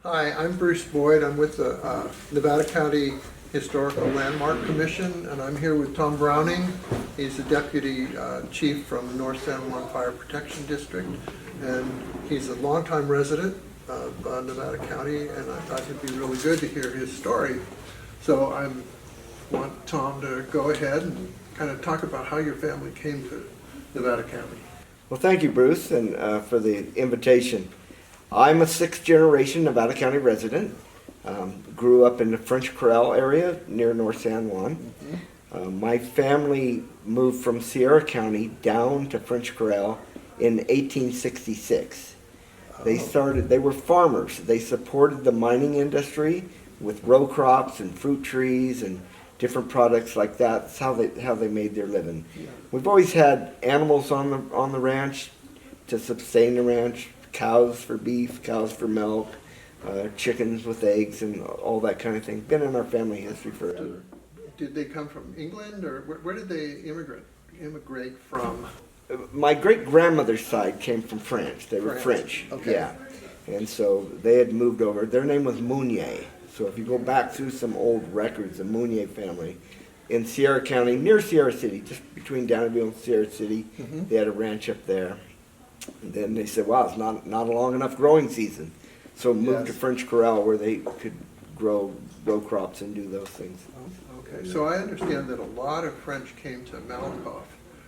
Hi, I'm Bruce Boyd. I'm with the Nevada County Historical Landmark Commission, and I'm here with Tom Browning. He's the Deputy Chief from North San Juan Fire Protection District, and he's a longtime resident of Nevada County, and I thought it'd be really good to hear his story. So I want Tom to go ahead and kind of talk about how your family came to Nevada County. Well, thank you, Bruce, and for the invitation. I'm a sixth-generation Nevada County resident. Grew up in the French Corral area near North San Juan. My family moved from Sierra County down to French Corral in 1866. They were farmers. They supported the mining industry with row crops and fruit trees and different products like that. That's how they made their living. We've always had animals on the ranch to sustain the ranch. Cows for beef, cows for milk, chickens with eggs, and all that kind of thing. Been in our family history forever. Did they come from England, or where did they immigrate from? My great-grandmother's side came from France. They were French. Okay. Yeah. And so they had moved over. Their name was Mounier. So if you go back through some old records, the Mounier family in Sierra County, near Sierra City, just between Downeyville and Sierra City, they had a ranch up there. And then they said, wow, it's not a long enough growing season. So moved to French Corral where they could grow row crops and do those things. Okay, so I understand that a lot of French came to Malakoff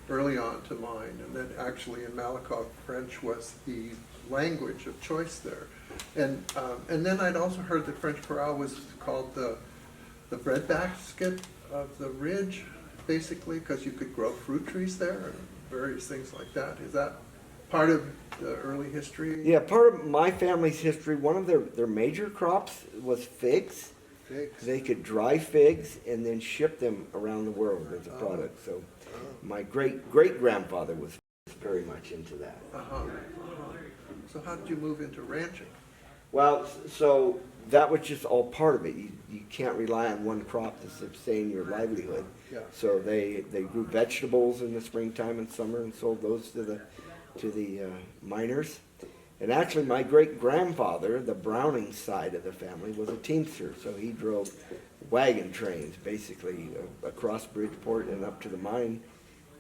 early on to mine, and that actually in Malakoff, French was the language of choice there. And then I'd also heard that French Corral was called the breadbasket of the ridge, basically, because you could grow fruit trees there and various things like that. Is that part of the early history? Yeah, part of my family's history, one of their major crops was figs. Figs. They could dry figs and then ship them around the world as a product. So my great-grandfather was very much into that. So how did you move into ranching? Well, so that was just all part of it. You can't rely on one crop to sustain your livelihood. Yeah. So they grew vegetables in the springtime and summer and sold those to the miners. And actually my great-grandfather, the Browning side of the family, was a teamster. So he drove wagon trains basically across Bridgeport and up to the mine.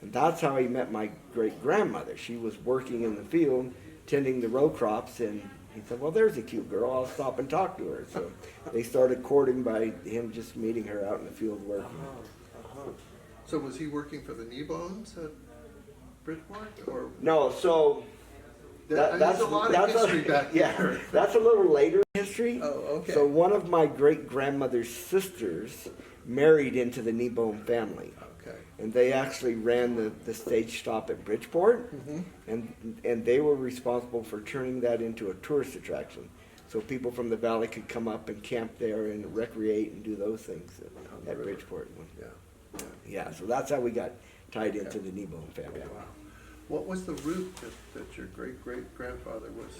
And that's how he met my great-grandmother. She was working in the field tending the row crops, and he said, well, there's a cute girl, I'll stop and talk to her. So they started courting by him just meeting her out in the field working. So was he working for the Kneebones at Bridgeport, or? No, so That's a lot of history back there. That's a little later history. Oh, okay. So one of my great-grandmother's sisters married into the Kneebone family. Okay. And they actually ran the stage stop at Bridgeport, and they were responsible for turning that into a tourist attraction. So people from the valley could come up and camp there and recreate and do those things at Bridgeport. Yeah, so that's how we got tied into the Kneebone family. Wow. What was the route that your great-great-grandfather was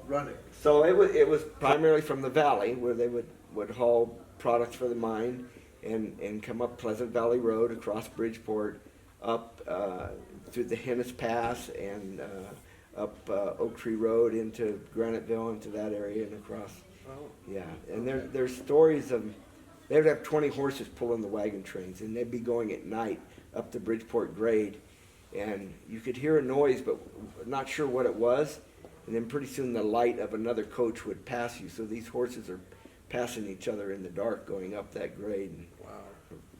running? So it was primarily from the valley, where they would haul products for the mine and come up Pleasant Valley Road across Bridgeport, up through the Hennis Pass and up Oak Tree Road into Graniteville, into that area and across. Oh. Yeah, and there's stories of, they would have 20 horses pulling the wagon trains, and they'd be going at night up the Bridgeport grade, and you could hear a noise, but not sure what it was, and then pretty soon the light of another coach would pass you, so these horses are passing each other in the dark going up that grade and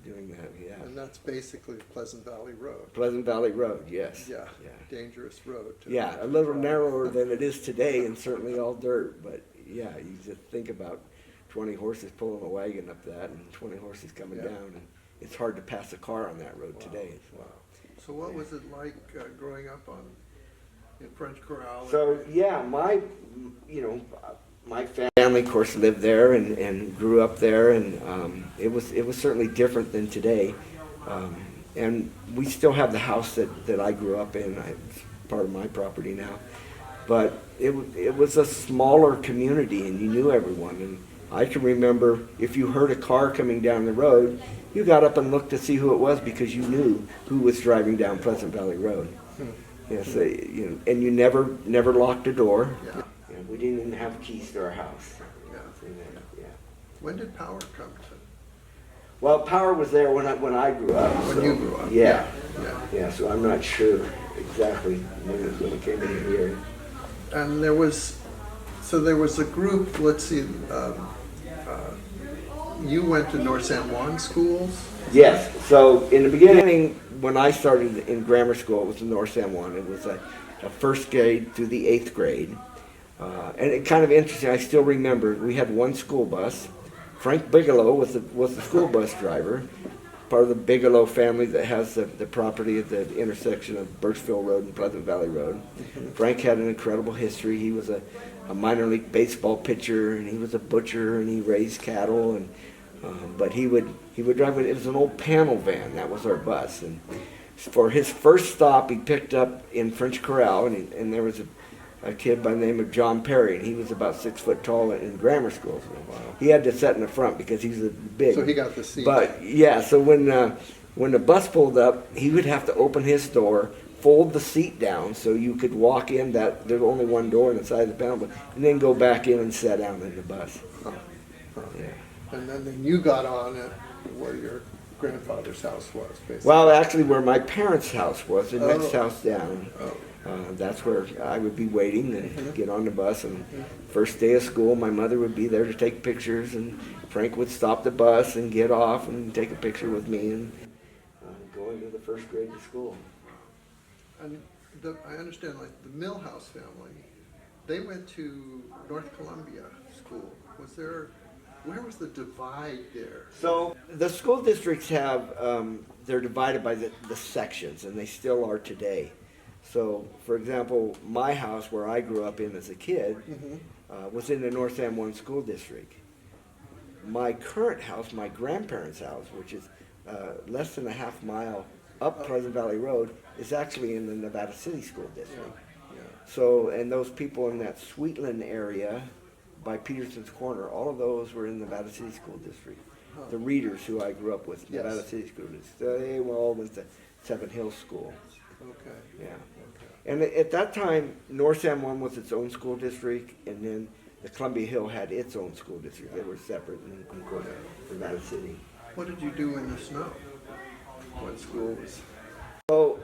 doing that, yeah. And that's basically Pleasant Valley Road. Pleasant Valley Road, yes. Yeah, dangerous road. Yeah, a little narrower than it is today, and certainly all dirt, but yeah, you just think about 20 horses pulling a wagon up that and 20 horses coming down, and it's hard to pass a car on that road today. Wow. So what was it like growing up in French Corral? So yeah, my family, of course, lived there and grew up there, and it was certainly different than today. And we still have the house that I grew up in. It's part of my property now. But it was a smaller community, and you knew everyone. And I can remember if you heard a car coming down the road, you got up and looked to see who it was because you knew who was driving down Pleasant Valley Road. Yes, and you never locked a door. Yeah. We didn't even have keys to our house. Yeah. Yeah. When did power come to? Well, power was there when I grew up. When you grew up? Yeah. Yeah. So I'm not sure exactly when it came in here. And there was a group, let's see, you went to North San Juan schools? Yes. So in the beginning, when I started in grammar school, it was in North San Juan. It was a first grade through the 8th grade. And it kind of interesting, I still remember, we had one school bus. Frank Bigelow was the school bus driver, part of the Bigelow family that has the property at the intersection of Birchville Road and Pleasant Valley Road. Frank had an incredible history. He was a minor league baseball pitcher, and he was a butcher, and he raised cattle. And but he would drive it. It was an old panel van. That was our bus. And for his first stop, he picked up in French Corral, and there was a kid by the name of John Perry, and he was about 6 foot tall in grammar school. So he had to sit in the front because he was a big. So he got the seat. But yeah, so when the bus pulled up, he would have to open his door, fold the seat down so you could walk in. That there's only one door on the side of the panel, and then go back in and sit down in the bus. Yeah. And then you got on at where your grandfather's house was, basically. Well, actually, where my parents' house was, the next house down. Oh. That's where I would be waiting and get on the bus. And first day of school, my mother would be there to take pictures, and Frank would stop the bus and get off and take a picture with me and go into the first grade of school. And I understand, like the Millhouse family, they went to North Columbia School. Where was the divide there? So the school districts have, they're divided by the sections, and they still are today. So, for example, my house where I grew up in as a kid was in the North San Juan School District. My current house, my grandparents' house, which is less than a half mile up Pleasant Valley Road, is actually in the Nevada City School District. Yeah. So, and those people in that Sweetland area by Peterson's Corner, all of those were in the Nevada City School District. The Readers, who I grew up with, Yes. Nevada City School District, they all went to Seven Hills School. Okay. Yeah. And at that time, North San Juan was its own school district, and then the Columbia Hill had its own school district. They were separate, and of course, Nevada City. What did you do in the snow? What school was? So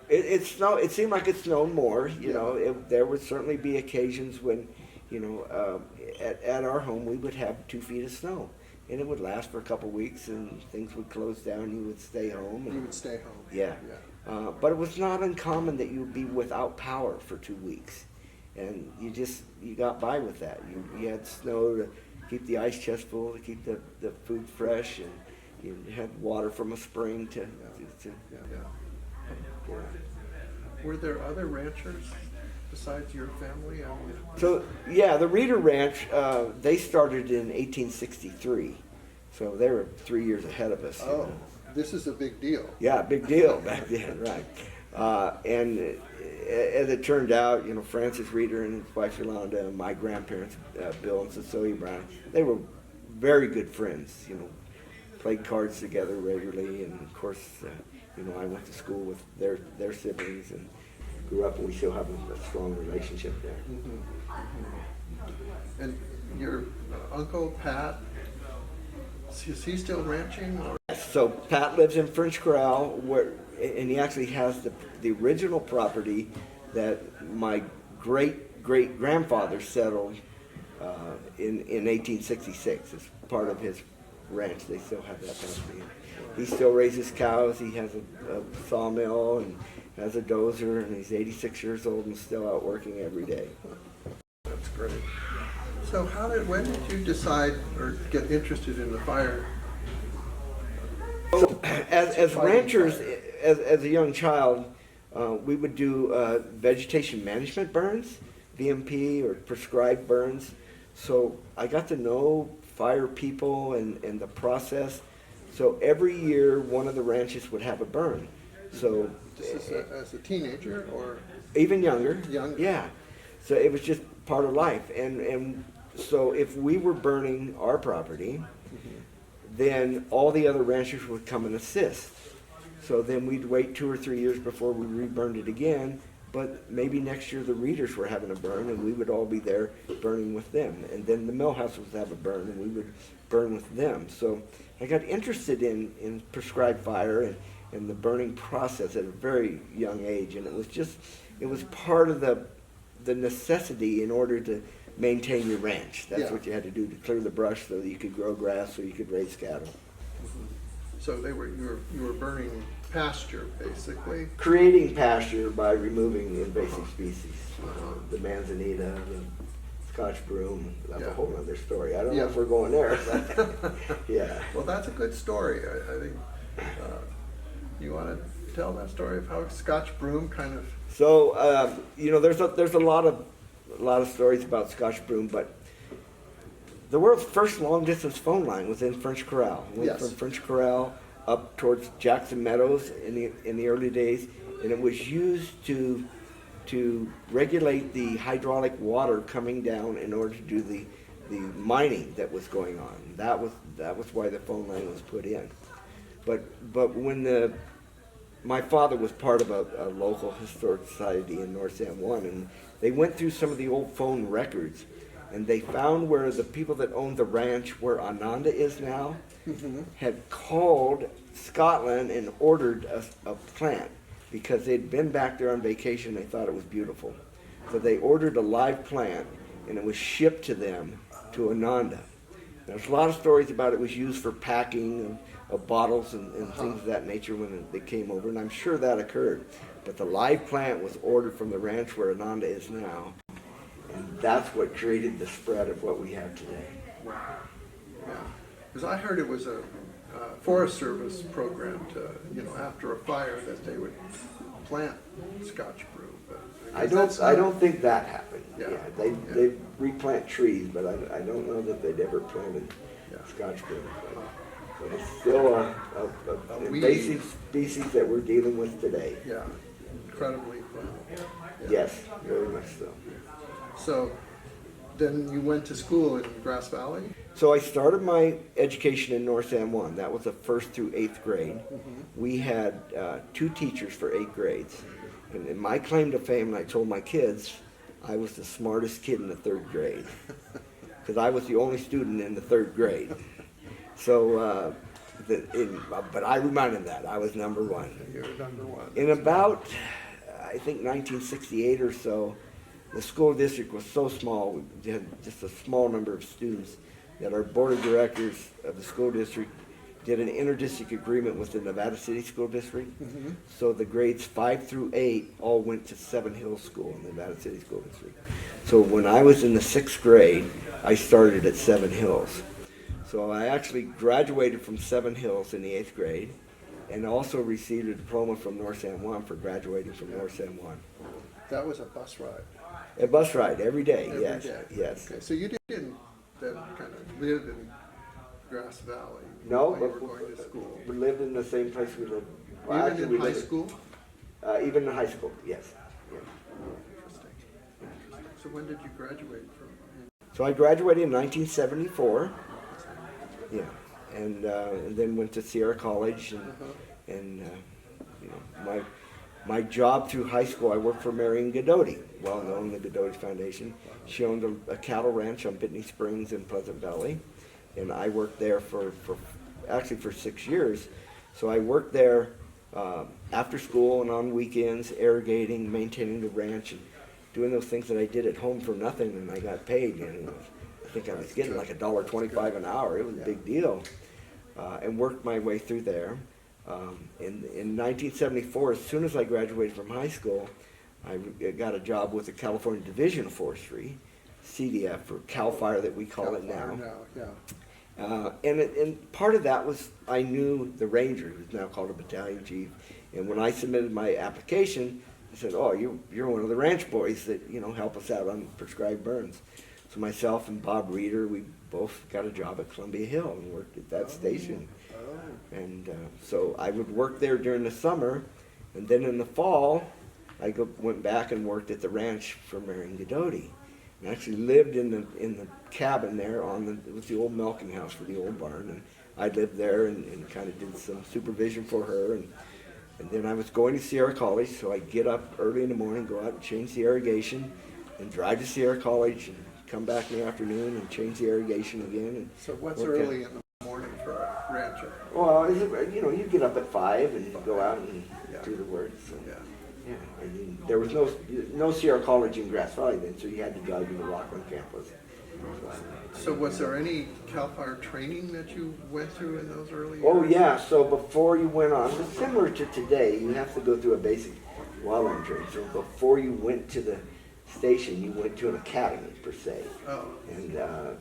it snowed. It seemed like it snowed more. You know, there would certainly be occasions when, you know, at our home we would have 2 feet of snow, and it would last for a couple weeks, and things would close down. You would stay home. You would stay home. Yeah. But it was not uncommon that you would be without power for 2 weeks, and you got by with that. You had snow to keep the ice chest full, to keep the food fresh, and you had water from a spring to. Were there other ranchers besides your family? So yeah, the Reeder Ranch, they started in 1863, so they were 3 years ahead of us. Oh, this is a big deal. Yeah, big deal back then, right? And as it turned out, you know, Francis Reeder and his wife Yolanda, and my grandparents, Bill and Cecilia Brown, they were very good friends. You know, played cards together regularly, and of course, you know, I went to school with their siblings and grew up, and we still have a strong relationship there. And your uncle Pat, is he still ranching? Or? So Pat lives in French Corral, and he actually has the original property that my great grandfather settled in 1866 as part of his ranch. They still have that property. He still raises cows. He has a sawmill and has a dozer, and he's 86 years old and still out working every day. That's great. So when did you decide or get interested in the fire? So, as ranchers, as a young child, we would do vegetation management burns, VMP or prescribed burns. So I got to know fire people and the process. So every year, one of the ranches would have a burn. So This is as a teenager or even younger. Younger. Yeah. So it was just part of life. And so if we were burning our property, then all the other ranchers would come and assist. So then we'd wait 2 or 3 years before we reburned it again, but maybe next year the readers were having a burn and we would all be there burning with them. And then the mill house would have a burn and we would burn with them. So I got interested in prescribed fire and the burning process at a very young age. And it was part of the necessity in order to maintain your ranch. That's Yeah. what you had to do to clear the brush so that you could grow grass, so you could raise cattle. So you were burning pasture, basically. Creating pasture by removing the invasive species. The manzanita, the Scotch broom, that's Yeah. a whole other story. I don't know Yeah. if we're going there, but yeah. Well, that's a good story. I think, you want to tell that story of how Scotch broom kind of, So, there's a lot of stories about Scotch broom, but the world's first long-distance phone line was in French Corral. It went Yes. from French Corral up towards Jackson Meadows in the early days, and it was used to regulate the hydraulic water coming down in order to do the mining that was going on. That was why the phone line was put in. But when my father was part of a local historic society in North San Juan, and they went through some of the old phone records, and they found where the people that owned the ranch where Ananda is now had called Scotland and ordered a plant because they'd been back there on vacation. They thought it was beautiful. So they ordered a live plant, and it was shipped to them to Ananda. There's a lot of stories about it was used for packing of bottles and things of that nature when they came over, and I'm sure that occurred. But the live plant was ordered from the ranch where Ananda is now, and that's what created the spread of what we have today. yeah. Because I heard it was a Forest Service program to, after a fire, that they would plant Scotch broom. But I guess don't think that happened. Yeah. They replant trees, but I don't know that they'd ever planted Yeah. Scotch broom. But it's still A an weed. invasive species that we're dealing with today. Yeah, incredibly flammable. Yeah. Yes, very much so. So then you went to school in Grass Valley? So I started my education in North San Juan. That was the 1st through 8th grade. We had 2 teachers for 8 grades. And in my claim to fame, and I told my kids, I was the smartest kid in the 3rd grade. Because I was the only student in the 3rd grade. So, but I reminded them that I was number 1. You're number 1. In about, I think 1968 or so, the school district was so small, we had just a small number of students, that our board of directors of the school district did an interdistrict agreement with the Nevada City School District. So the grades 5 through 8 all went to Seven Hills School in the Nevada City School District. So when I was in the 6th grade, I started at Seven Hills. So I actually graduated from Seven Hills in the 8th grade, and also received a diploma from North San Juan for graduating from North San Juan. That was a bus ride. A bus ride every day, Every yes, day. yes. Okay, so you didn't then kind of live in Grass Valley No, while you but were going to school? we lived in the same place we lived. Well, Even actually, in we high lived- school? Even in high school, yes. Yeah. Interesting. So when did you graduate from? So I graduated in 1974, yeah, and then went to Sierra College, and my job through high school, I worked for Marion Godoti, well known, the Godoti Foundation. She owned a cattle ranch on Pitney Springs in Pleasant Valley, and I worked there for 6 years. So I worked there after school and on weekends, irrigating, maintaining the ranch, and doing those things that I did at home for nothing, and I got paid. And I think I was getting like $1.25 an hour. It was a big deal, and worked my way through there. In 1974, as soon as I graduated from high school, I got a job with the California Division of Forestry, CDF, or CAL FIRE that we call it now. Yeah. And part of that was I knew the ranger, who's now called a battalion chief. And when I submitted my application, he said, "Oh, you're one of the ranch boys that help us out on prescribed burns." So myself and Bob Reeder, we both got a job at Columbia Hill and worked at that station. And so I would work there during the summer, and then in the fall, I went back and worked at the ranch for Marion Godoti. And actually lived in the cabin there it was the old milking house for the old barn, and I lived there and kind of did some supervision for her, and And then I was going to Sierra College, so I'd get up early in the morning, go out and change the irrigation, and drive to Sierra College, and come back in the afternoon and change the irrigation again. And So what's work early in the morning for a rancher? Well, you get up at 5 and go out and Yeah. do the work. So. Yeah. Yeah, I mean, there was no Sierra College in Grass Valley then, so you had to drive to the Rockland campus. So was there any CAL FIRE training that you went through in those early years? Oh yeah, so before you went on, it's similar to today, you have to go through a basic wildland training. So before you went to the station, you went to an academy per se. Oh. And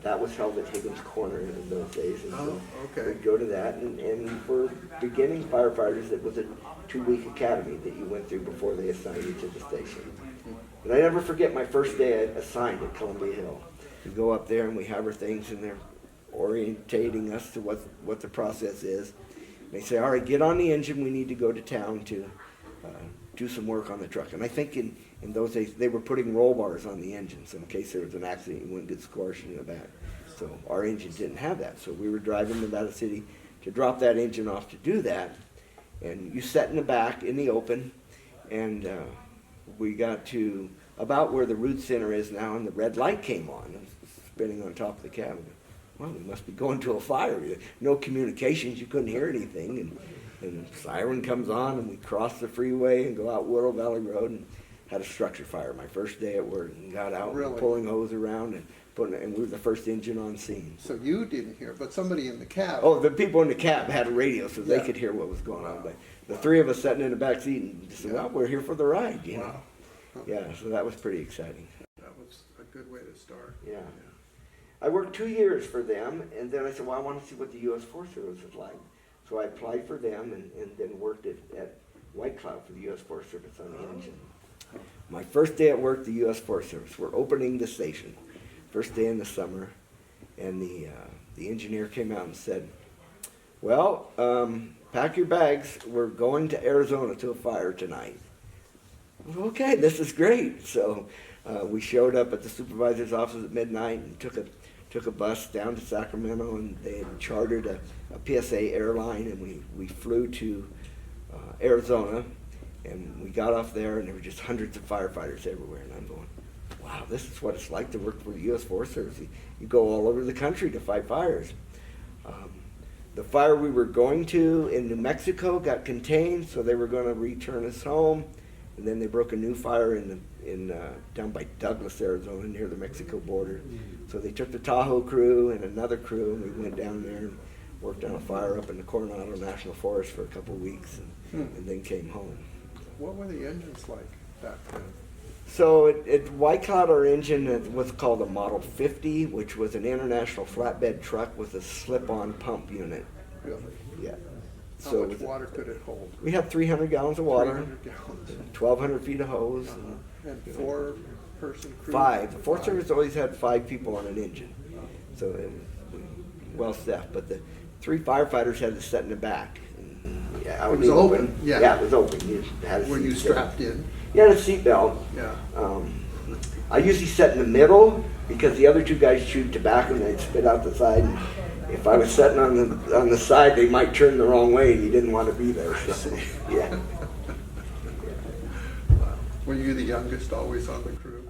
that was held at Higgins Corner in those days. And Oh, so okay. we'd go to that, and for beginning firefighters, it was a 2-week academy that you went through before they assigned you to the station. And I never forget my first day assigned at Columbia Hill. We go up there and we have our things, and they're orientating us to what the process is. They say, all right, get on the engine, we need to go to town to do some work on the truck. And I think in those days, they were putting roll bars on the engine, so in case there was an accident, you wouldn't get squashed in the back. So our engine didn't have that. So we were driving to Nevada City to drop that engine off to do that. And you sat in the back in the open, and we got to about where the root center is now, and the red light came on, spinning on top of the cabin. Well, we must be going to a fire. No communications, you couldn't hear anything, and the siren comes on, and we cross the freeway and go out Willow Valley Road and had a structure fire. My first day at work, and got out Really? and pulling hose around and we were the first engine on scene. So you didn't hear, but somebody in the cab. Oh, the people in the cab had a radio, so they Yeah. could hear what was going on. But the three of us sitting in the back seat and just said, Yeah. well, we're here for the ride, you know. Wow. Huh. Yeah, so that was pretty exciting. That was a good way to start. Yeah. I worked 2 years for them, and then I said, well, I want to see what the U.S. Forest Service is like. So I applied for them and then worked at White Cloud for the U.S. Forest Service on the engine. My first day at work, the U.S. Forest Service, we're opening the station. First day in the summer, and the engineer came out and said, well, pack your bags, we're going to Arizona to a fire tonight. I said, okay, this is great. So we showed up at the supervisor's office at midnight and took a bus down to Sacramento, and they had chartered a PSA airline, and we flew to Arizona, and we got off there, and there were just hundreds of firefighters everywhere, and I'm going, wow, this is what it's like to work for the U.S. Forest Service. You go all over the country to fight fires. The fire we were going to in New Mexico got contained, so they were going to return us home. And then they broke a new fire down by Douglas, Arizona, near the Mexico border. So they took the Tahoe crew and another crew, and we went down there and worked on a fire up in the Coronado National Forest for a couple of weeks, and then came home. What were the engines like back then? So at White Cloud, our engine was called a Model 50, which was an international flatbed truck with a slip-on pump unit. Really? Yeah. How So much water could it hold? we had 300 gallons of water, 300 gallons. 1,200 feet of hose. And four-person crew? Five. The Forest Service always had 5 people on an engine, so it was well staffed. But the 3 firefighters had to sit in the back. Yeah, out It in was the open? Yeah. Yeah, it was open. You had a Were you seat strapped belt. in? You had a seat belt. Yeah. I usually sat in the middle because the other 2 guys chewed tobacco and they'd spit out the side. And if I was sitting on the side, they might turn the wrong way, and you didn't want to be there. So, yeah. Were you the youngest always on the crew?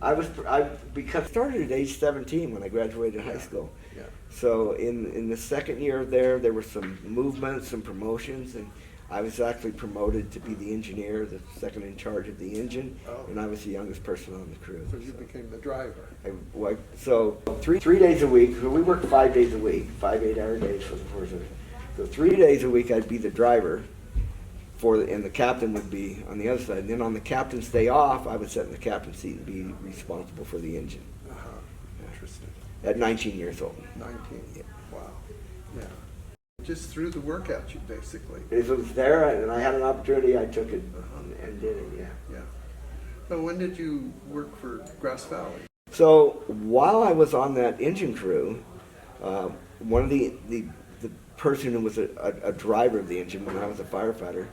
Because I started at age 17 when I graduated high school. Yeah. So in the second year there were some movements, some promotions, and I was actually promoted to be the engineer, the second in charge of the engine, Oh. and I was the youngest person on the crew. So you became the driver? So three days a week, so we worked 5 days a week, 5 8-hour days for the Forest Service. So 3 days a week I'd be the driver, and the captain would be on the other side. And then on the captain's day off, I would sit in the captain's seat and be responsible for the engine. Uh-huh. Interesting. At 19 years old. 19? Yeah. Wow. Yeah. Just threw the work at you, basically. If it was there and I had an opportunity, I took it and did it, yeah. Yeah. So when did you work for Grass Valley? So while I was on that engine crew, one of the person who was a driver of the engine when I was a firefighter,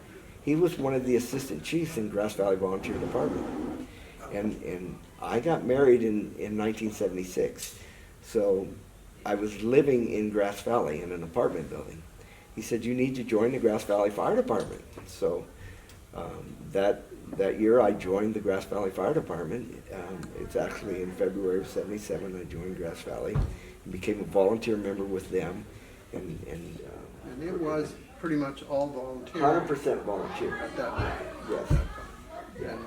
he was one of the assistant chiefs in Grass Valley Volunteer Department. And I got married in 1976. So I was living in Grass Valley in an apartment building. He said, you need to join the Grass Valley Fire Department. So That year I joined the Grass Valley Fire Department. It's actually in February of '77 I joined Grass Valley and became a volunteer member with them. And it was pretty much all volunteer 100% volunteer. at that time. Yes. And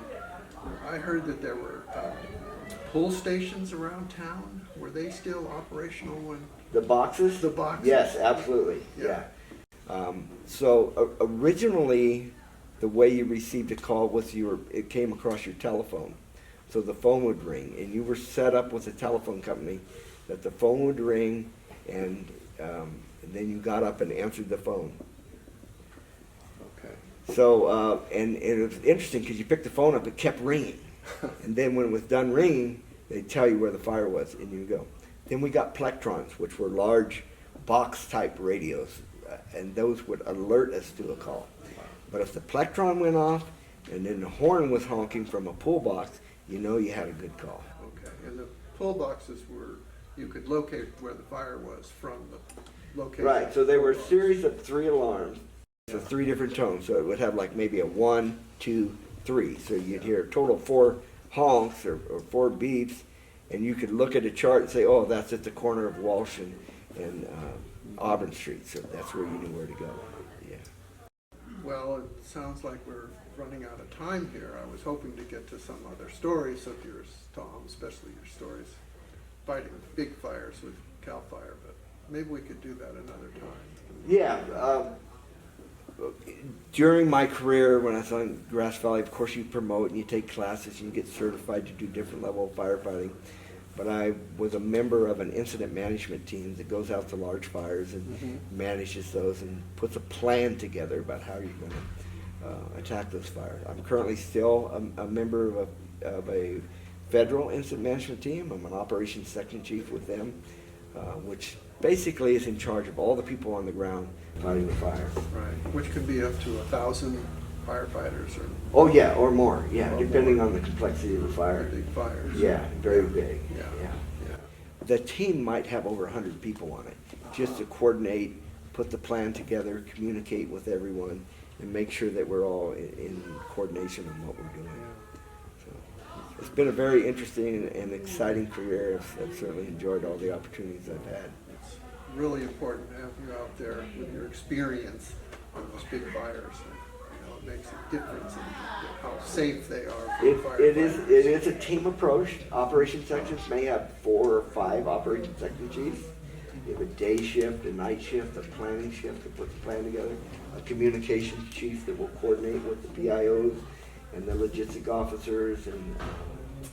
I heard that there were pull stations around town. Were they still operational when? The boxes? The boxes? Yes, absolutely. Yeah. So originally, the way you received a call was it came across your telephone. So the phone would ring, and you were set up with a telephone company that the phone would ring, and then you got up and answered the phone. Okay. So, and it was interesting because you picked the phone up, it kept ringing. And then when it was done ringing, they'd tell you where the fire was, and you go. Then we got plectrons, which were large box-type radios, and those would alert us to a call. But if the plectron went off, and then the horn was honking from a pull box, you know you had a good call. Okay. And the pull boxes you could locate where the fire was from the location. Right, so they were a series of 3 alarms, so 3 different tones. So it would have like maybe a 1, 2, 3. So you'd hear a total of 4 honks or 4 beeps, and you could look at a chart and say, oh, that's at the corner of Walsh and Auburn Street. So that's where you knew where to go. Yeah. Well, it sounds like we're running out of time here. I was hoping to get to some other stories of yours, Tom, especially your stories fighting big fires with CAL FIRE, but maybe we could do that another time. Yeah. During my career, when I was on Grass Valley, of course you promote and you take classes and you get certified to do different level of firefighting. But I was a member of an incident management team that goes out to large fires and manages those and puts a plan together about how you're going to attack those fires. I'm currently still a member of a federal incident management team. I'm an operations section chief with them, which basically is in charge of all the people on the ground fighting the fire. Right, which could be up to 1,000 firefighters or Oh yeah, or more. Yeah, Or depending more. on the complexity of the fire. big fires. Yeah, very big. Yeah. Yeah. The team might have over 100 people on it, just to coordinate, put the plan together, communicate with everyone, and make sure that we're all in coordination on what we're doing. So, it's been a very interesting and exciting career. I've certainly enjoyed all the opportunities I've had. It's really important to have you out there with your experience on those big fires. It makes a difference in how safe they are for firefighters. It is a team approach. Operation sections may have 4 or 5 operation section chiefs. You have a day shift, a night shift, a planning shift to put the plan together, a communications chief that will coordinate with the PIOs and the logistic officers and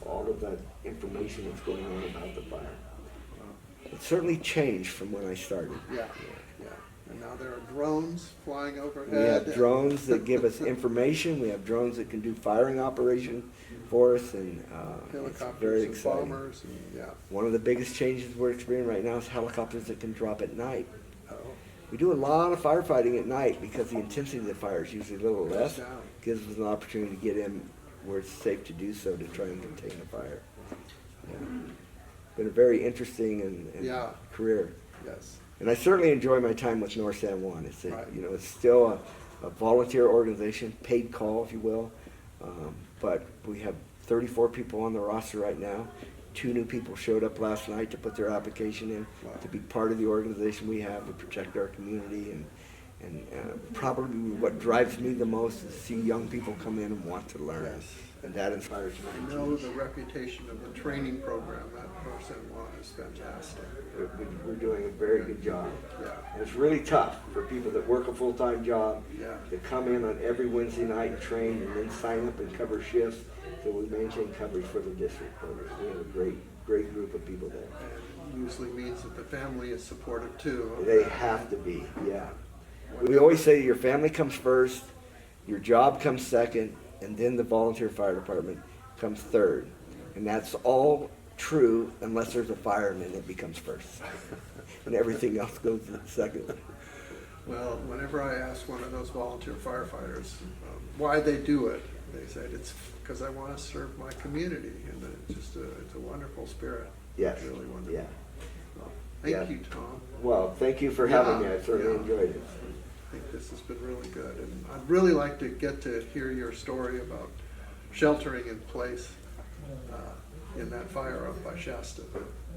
all of that information that's going on about the fire. It's certainly changed from when I started. Yeah. And now there are drones flying overhead. We have drones that give us information. We have drones that can do firing operation for us, and it's Helicopters very and exciting. bombers. And, yeah. One of the biggest changes we're experiencing right now is helicopters that can drop at night. Oh, We do a lot of firefighting at night because the intensity of the fire is usually a little less. down. Gives us an opportunity to get in where it's safe to do so to try and contain the fire. Yeah. Been a very interesting and Yeah. career. Yes. And I certainly enjoy my time with North San Juan. It's Right. it's still a volunteer organization, paid call, if you will. But we have 34 people on the roster right now. 2 new people showed up last night to put their application in to be part of the organization we have to protect our community. And probably what drives me the most is to see young people come in and want to learn. Yes. And that inspires me. I know the reputation of the training program at North San Juan is fantastic. We're doing a very good job. Yeah. And it's really tough for people that work a full-time job Yeah. to come in on every Wednesday night and train and then sign up and cover shifts so we maintain coverage for the district. We have a great group of people there. And it usually means that the family is supportive too. of They that. have to be, yeah. We always say your family comes first, your job comes second, and then the volunteer fire department comes third. And that's all true unless there's a fire and then it becomes first. And everything else goes second. Well, whenever I ask one of those volunteer firefighters why they do it, they said it's because I want to serve my community, and it's just it's a wonderful spirit. Yes. It's really wonderful. Yeah. Well, thank Yeah. you, Tom. Well, thank you for having me. I certainly enjoyed it. think this has been really good. And I'd really like to get to hear your story about sheltering in place in that fire up by Shasta.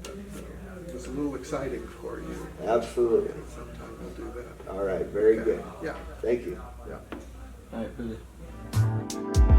That was a little exciting for you. Absolutely. Sometime we'll do that. All right, very Okay. good. Yeah, Thank you. yeah. All right, Billy.